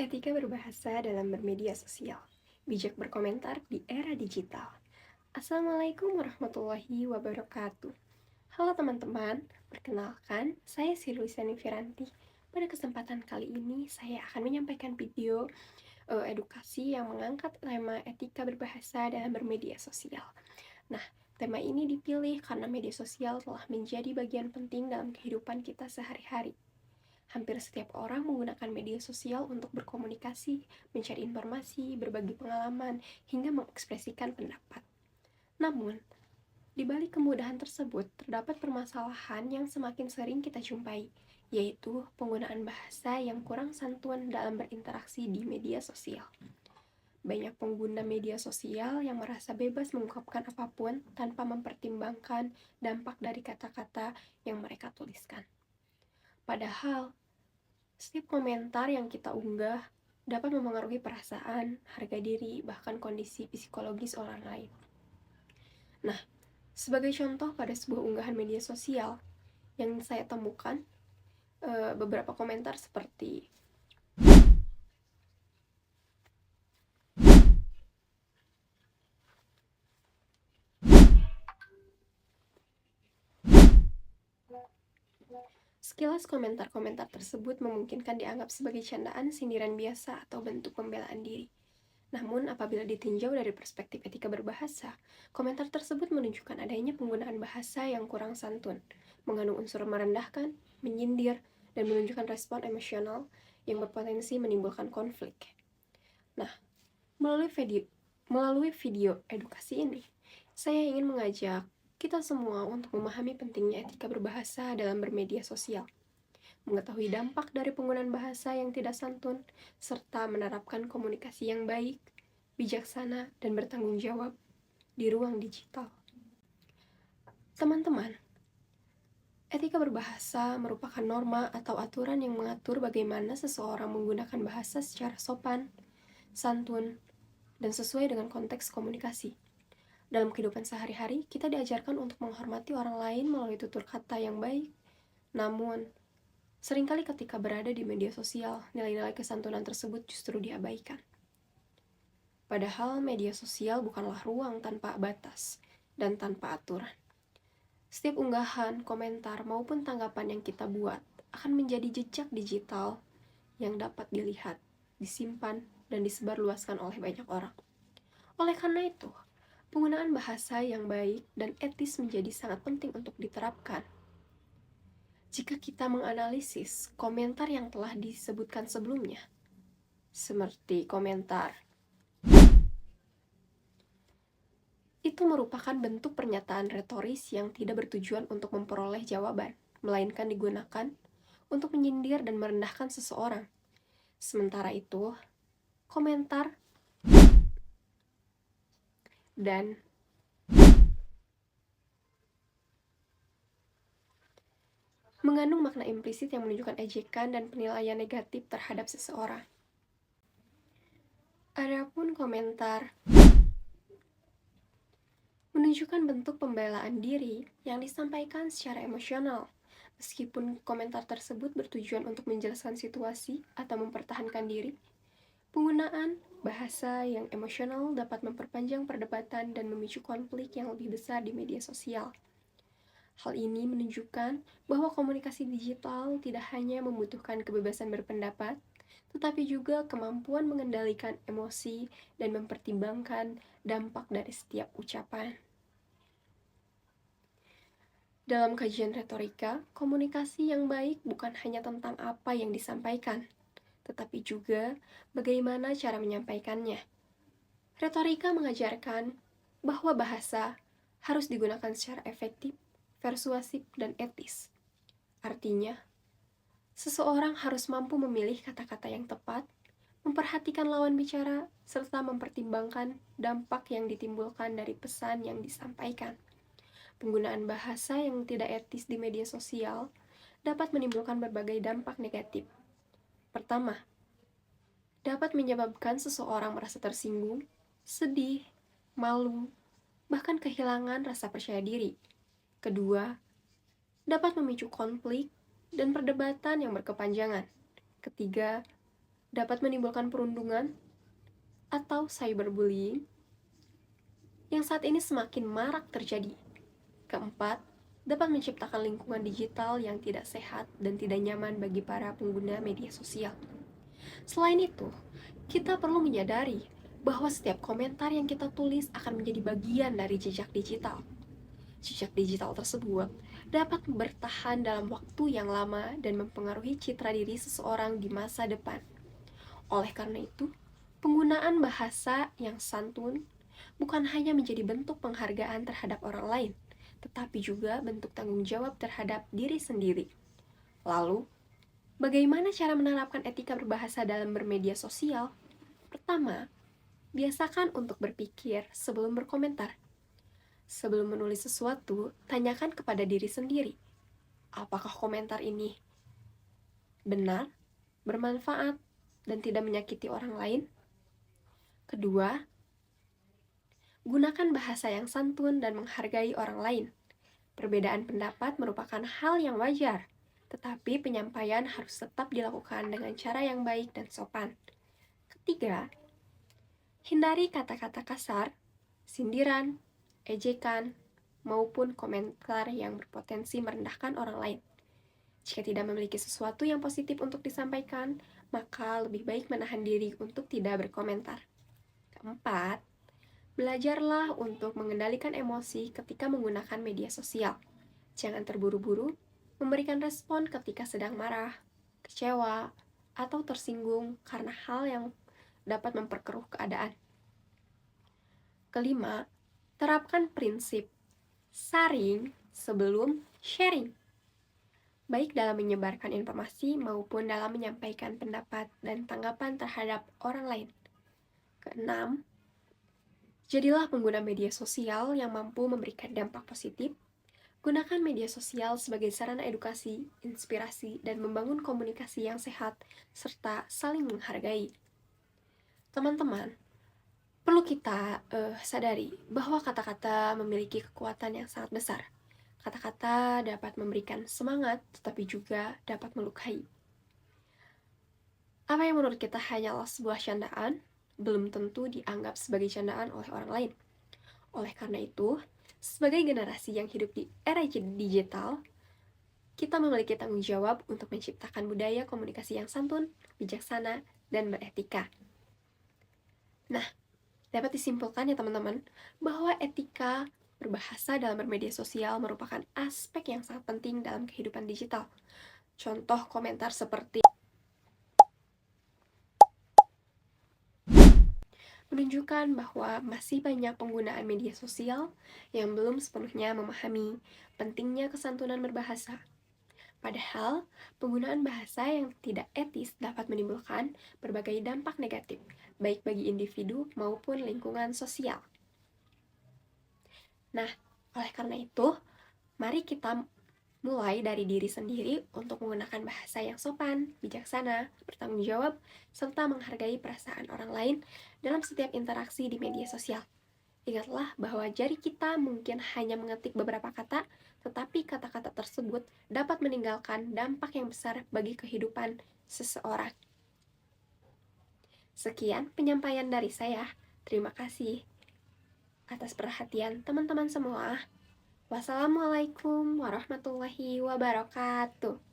Etika berbahasa dalam bermedia sosial. Bijak berkomentar di era digital. Assalamualaikum warahmatullahi wabarakatuh. Halo teman-teman, perkenalkan saya Siluisani Firanti. Pada kesempatan kali ini saya akan menyampaikan video edukasi yang mengangkat tema etika berbahasa dalam bermedia sosial. Nah, tema ini dipilih karena media sosial telah menjadi bagian penting dalam kehidupan kita sehari-hari. Hampir setiap orang menggunakan media sosial untuk berkomunikasi, mencari informasi, berbagi pengalaman, hingga mengekspresikan pendapat. Namun, di balik kemudahan tersebut, terdapat permasalahan yang semakin sering kita jumpai, yaitu penggunaan bahasa yang kurang santun dalam berinteraksi di media sosial. Banyak pengguna media sosial yang merasa bebas mengungkapkan apapun tanpa mempertimbangkan dampak dari kata-kata yang mereka tuliskan. Padahal, setiap komentar yang kita unggah dapat memengaruhi perasaan, harga diri, bahkan kondisi psikologis orang lain. Nah, sebagai contoh pada sebuah unggahan media sosial yang saya temukan, beberapa komentar seperti sekilas komentar-komentar tersebut memungkinkan dianggap sebagai candaan, sindiran biasa, atau bentuk pembelaan diri. Namun, apabila ditinjau dari perspektif etika berbahasa, komentar tersebut menunjukkan adanya penggunaan bahasa yang kurang santun, mengandung unsur merendahkan, menyindir, dan menunjukkan respon emosional yang berpotensi menimbulkan konflik. Nah, melalui video edukasi ini, saya ingin mengajak kita semua untuk memahami pentingnya etika berbahasa dalam bermedia sosial, mengetahui dampak dari penggunaan bahasa yang tidak santun, serta menerapkan komunikasi yang baik, bijaksana, dan bertanggung jawab di ruang digital. Teman-teman, etika berbahasa merupakan norma atau aturan yang mengatur bagaimana seseorang menggunakan bahasa secara sopan, santun, dan sesuai dengan konteks komunikasi. Dalam kehidupan sehari-hari, kita diajarkan untuk menghormati orang lain melalui tutur kata yang baik. Namun, seringkali ketika berada di media sosial, nilai-nilai kesantunan tersebut justru diabaikan. Padahal media sosial bukanlah ruang tanpa batas dan tanpa aturan. Setiap unggahan, komentar, maupun tanggapan yang kita buat akan menjadi jejak digital yang dapat dilihat, disimpan, dan disebarluaskan oleh banyak orang. Oleh karena itu, penggunaan bahasa yang baik dan etis menjadi sangat penting untuk diterapkan. Jika kita menganalisis komentar yang telah disebutkan sebelumnya, seperti komentar, itu merupakan bentuk pernyataan retoris yang tidak bertujuan untuk memperoleh jawaban, melainkan digunakan untuk menyindir dan merendahkan seseorang. Sementara itu, komentar dan mengandung makna implisit yang menunjukkan ejekan dan penilaian negatif terhadap seseorang. Adapun komentar menunjukkan bentuk pembelaan diri yang disampaikan secara emosional, meskipun komentar tersebut bertujuan untuk menjelaskan situasi atau mempertahankan diri. Penggunaan bahasa yang emosional dapat memperpanjang perdebatan dan memicu konflik yang lebih besar di media sosial. Hal ini menunjukkan bahwa komunikasi digital tidak hanya membutuhkan kebebasan berpendapat, tetapi juga kemampuan mengendalikan emosi dan mempertimbangkan dampak dari setiap ucapan. Dalam kajian retorika, komunikasi yang baik bukan hanya tentang apa yang disampaikan, tetapi juga bagaimana cara menyampaikannya. Retorika mengajarkan bahwa bahasa harus digunakan secara efektif, persuasif, dan etis. Artinya, seseorang harus mampu memilih kata-kata yang tepat, memperhatikan lawan bicara, serta mempertimbangkan dampak yang ditimbulkan dari pesan yang disampaikan. Penggunaan bahasa yang tidak etis di media sosial dapat menimbulkan berbagai dampak negatif. Pertama, dapat menyebabkan seseorang merasa tersinggung, sedih, malu, bahkan kehilangan rasa percaya diri. Kedua, dapat memicu konflik dan perdebatan yang berkepanjangan. Ketiga, dapat menimbulkan perundungan atau cyberbullying yang saat ini semakin marak terjadi. Keempat, dapat menciptakan lingkungan digital yang tidak sehat dan tidak nyaman bagi para pengguna media sosial. Selain itu, kita perlu menyadari bahwa setiap komentar yang kita tulis akan menjadi bagian dari jejak digital. Jejak digital tersebut dapat bertahan dalam waktu yang lama dan mempengaruhi citra diri seseorang di masa depan. Oleh karena itu, penggunaan bahasa yang santun bukan hanya menjadi bentuk penghargaan terhadap orang lain, tetapi juga bentuk tanggung jawab terhadap diri sendiri. Lalu, bagaimana cara menerapkan etika berbahasa dalam bermedia sosial? Pertama, biasakan untuk berpikir sebelum berkomentar. Sebelum menulis sesuatu, tanyakan kepada diri sendiri, apakah komentar ini benar, bermanfaat, dan tidak menyakiti orang lain? Kedua, gunakan bahasa yang santun dan menghargai orang lain. Perbedaan pendapat merupakan hal yang wajar, tetapi penyampaian harus tetap dilakukan dengan cara yang baik dan sopan. Ketiga, hindari kata-kata kasar, sindiran, ejekan, maupun komentar yang berpotensi merendahkan orang lain. Jika tidak memiliki sesuatu yang positif untuk disampaikan, maka lebih baik menahan diri untuk tidak berkomentar. Keempat, belajarlah untuk mengendalikan emosi ketika menggunakan media sosial. Jangan terburu-buru memberikan respon ketika sedang marah, kecewa, atau tersinggung karena hal yang dapat memperkeruh keadaan. Kelima, terapkan prinsip saring sebelum sharing, baik dalam menyebarkan informasi maupun dalam menyampaikan pendapat dan tanggapan terhadap orang lain. Keenam, jadilah pengguna media sosial yang mampu memberikan dampak positif. Gunakan media sosial sebagai sarana edukasi, inspirasi, dan membangun komunikasi yang sehat, serta saling menghargai. Teman-teman, perlu kita sadari bahwa kata-kata memiliki kekuatan yang sangat besar. Kata-kata dapat memberikan semangat, tetapi juga dapat melukai. Apa yang menurut kita hanyalah sebuah candaan, belum tentu dianggap sebagai candaan oleh orang lain. Oleh karena itu, sebagai generasi yang hidup di era digital, kita memiliki tanggung jawab untuk menciptakan budaya komunikasi yang santun, bijaksana, dan beretika. Nah, dapat disimpulkan ya teman-teman, bahwa etika berbahasa dalam bermedia sosial merupakan aspek yang sangat penting dalam kehidupan digital. Contoh komentar seperti menunjukkan bahwa masih banyak penggunaan media sosial yang belum sepenuhnya memahami pentingnya kesantunan berbahasa. Padahal, penggunaan bahasa yang tidak etis dapat menimbulkan berbagai dampak negatif, baik bagi individu maupun lingkungan sosial. Nah, oleh karena itu, mari kita mulai dari diri sendiri untuk menggunakan bahasa yang sopan, bijaksana, bertanggung jawab, serta menghargai perasaan orang lain dalam setiap interaksi di media sosial. Ingatlah bahwa jari kita mungkin hanya mengetik beberapa kata, tetapi kata-kata tersebut dapat meninggalkan dampak yang besar bagi kehidupan seseorang. Sekian penyampaian dari saya. Terima kasih atas perhatian teman-teman semua. Wassalamualaikum warahmatullahi wabarakatuh.